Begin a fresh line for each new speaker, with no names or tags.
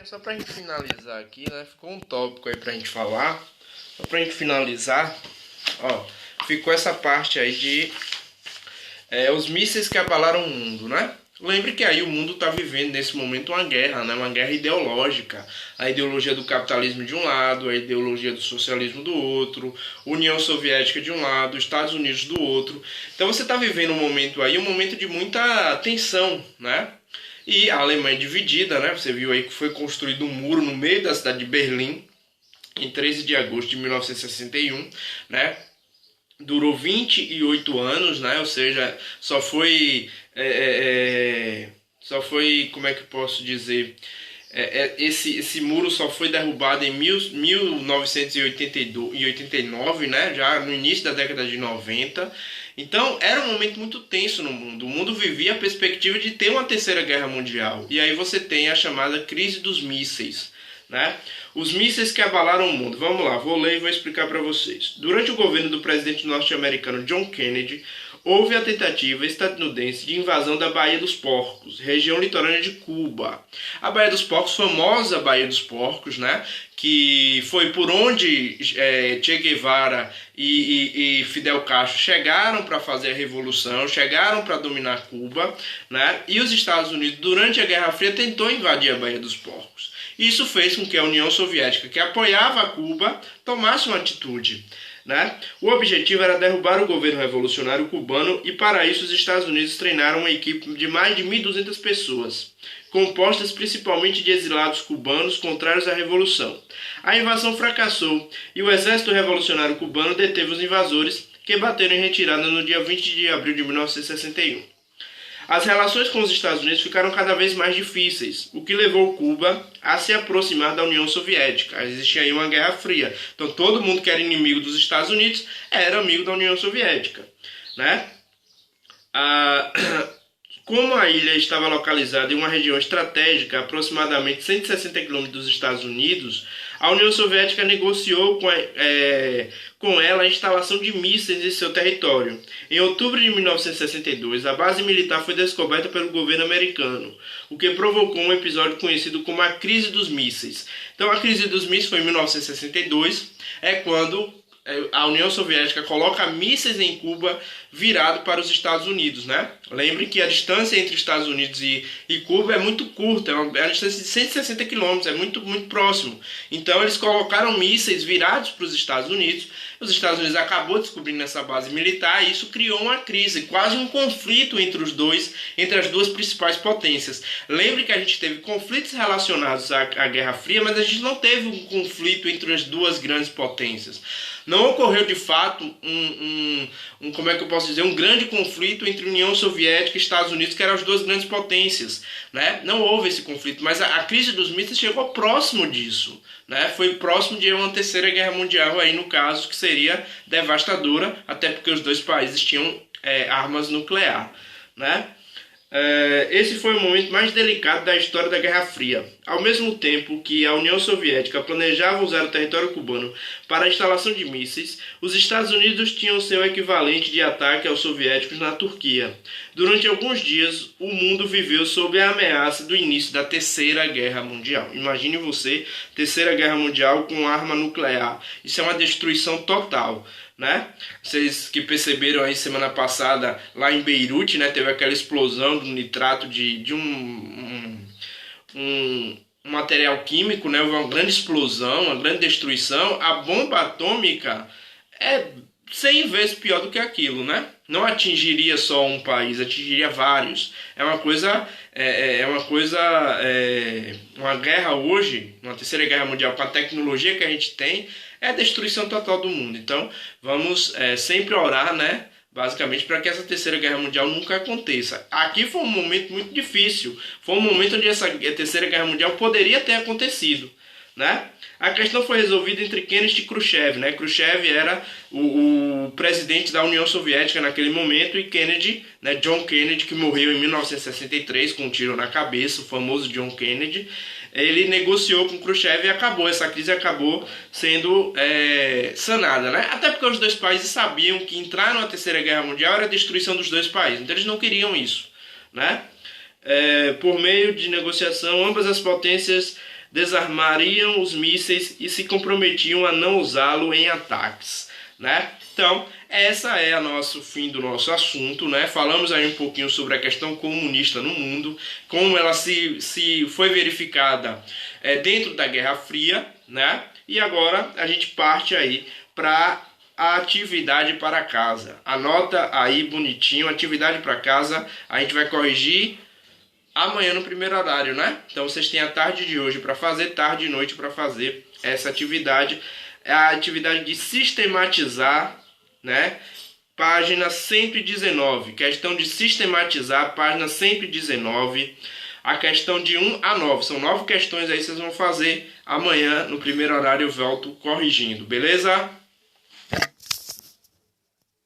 Só pra gente finalizar aqui, né? Ficou um tópico aí pra gente falar. Só pra gente finalizar, ó, ficou essa parte aí de os mísseis que abalaram o mundo, né? Lembre que aí o mundo está vivendo nesse momento uma guerra, né? Uma guerra ideológica. A ideologia do capitalismo de um lado, a ideologia do socialismo do outro, União Soviética de um lado, Estados Unidos do outro. Então você está vivendo um momento aí, um momento de muita tensão, né? E a Alemanha dividida, né? Você viu aí que foi construído um muro no meio da cidade de Berlim, em 13 de agosto de 1961, né? Durou 28 anos, né? Ou seja, só foi, como é que eu posso dizer? Esse muro só foi derrubado em 1989, né? Já no início da década de 90. Então era um momento muito tenso no mundo. O mundo vivia a perspectiva de ter uma terceira guerra mundial. E aí você tem a chamada crise dos mísseis, né? Os mísseis que abalaram o mundo. Vamos lá, vou ler e vou explicar para vocês. Durante o governo do presidente norte-americano John Kennedy, houve a tentativa estadunidense de invasão da Baía dos Porcos, região litorânea de Cuba. A Baía dos Porcos, famosa Baía dos Porcos, né? Que foi por onde Che Guevara e Fidel Castro chegaram para fazer a revolução, chegaram para dominar Cuba, né? E os Estados Unidos, durante a Guerra Fria, tentou invadir a Baía dos Porcos. Isso fez com que a União Soviética, que apoiava Cuba, tomasse uma atitude, né? O objetivo era derrubar o governo revolucionário cubano e, para isso, os Estados Unidos treinaram uma equipe de mais de 1.200 pessoas, compostas principalmente de exilados cubanos contrários à revolução. A invasão fracassou e o exército revolucionário cubano deteve os invasores, que bateram em retirada no dia 20 de abril de 1961. As relações com os Estados Unidos ficaram cada vez mais difíceis, o que levou Cuba a se aproximar da União Soviética. Existia aí uma guerra fria. Então todo mundo que era inimigo dos Estados Unidos era amigo da União Soviética, né? Como a ilha estava localizada em uma região estratégica, aproximadamente 160 quilômetros dos Estados Unidos, a União Soviética negociou com ela a instalação de mísseis em seu território. Em outubro de 1962, a base militar foi descoberta pelo governo americano, o que provocou um episódio conhecido como a Crise dos Mísseis. Então, a Crise dos Mísseis foi em 1962, quando a União Soviética coloca mísseis em Cuba virado para os Estados Unidos, né? Lembre que a distância entre Estados Unidos e Cuba é muito curta, é uma distância de 160 quilômetros, é muito próximo. Então eles colocaram mísseis virados para os Estados Unidos. Os Estados Unidos acabou descobrindo essa base militar e isso criou uma crise, quase um conflito entre as duas principais potências. Lembre que a gente teve conflitos relacionados à Guerra Fria, mas a gente não teve um conflito entre as duas grandes potências. Não ocorreu de fato como é que eu posso dizer, um grande conflito entre União Soviética e Estados Unidos, que eram as duas grandes potências, né? Não houve esse conflito, mas a crise dos mísseis chegou próximo disso, né? Foi próximo de uma terceira guerra mundial aí no caso, que seria devastadora, até porque os dois países tinham armas nucleares, né? Esse foi o momento mais delicado da história da Guerra Fria. Ao mesmo tempo que a União Soviética planejava usar o território cubano para a instalação de mísseis, os Estados Unidos tinham seu equivalente de ataque aos soviéticos na Turquia. Durante alguns dias, o mundo viveu sob a ameaça do início da Terceira Guerra Mundial. Imagine você, Terceira Guerra Mundial com arma nuclear. Isso é uma destruição total, né? Vocês que perceberam aí semana passada lá em Beirute, né, teve aquela explosão do nitrato de um material químico, né? Uma grande explosão, uma grande destruição. A bomba atômica é 100 vezes pior do que aquilo, né? Não atingiria só um país, atingiria vários. Uma guerra hoje, uma terceira guerra mundial, com a tecnologia que a gente tem, é a destruição total do mundo. Então, vamos sempre orar, né? Basicamente, para que essa terceira guerra mundial nunca aconteça. Aqui foi um momento muito difícil. Foi um momento onde essa terceira guerra mundial poderia ter acontecido, né? A questão foi resolvida entre Kennedy e Khrushchev, né? Khrushchev era o presidente da União Soviética naquele momento e Kennedy, né, John Kennedy, que morreu em 1963 com um tiro na cabeça, o famoso John Kennedy, ele negociou com Khrushchev e essa crise acabou sendo sanada, né? Até porque os dois países sabiam que entrar numa terceira guerra mundial era a destruição dos dois países, então eles não queriam isso, né? Por meio de negociação, ambas as potências desarmariam os mísseis e se comprometiam a não usá-lo em ataques, né? Então, essa é o nosso fim do nosso assunto, né? Falamos aí um pouquinho sobre a questão comunista no mundo, como ela se foi verificada dentro da Guerra Fria, né? E agora a gente parte aí para a atividade para casa. Anota aí bonitinho, atividade para casa, a gente vai corrigir amanhã no primeiro horário, né? Então vocês têm a tarde de hoje para fazer, tarde e noite para fazer essa atividade. É a atividade de sistematizar, né? Página 119, questão de sistematizar, página 119, a questão de 1 a 9. São 9 questões aí que vocês vão fazer amanhã no primeiro horário, eu volto corrigindo, beleza?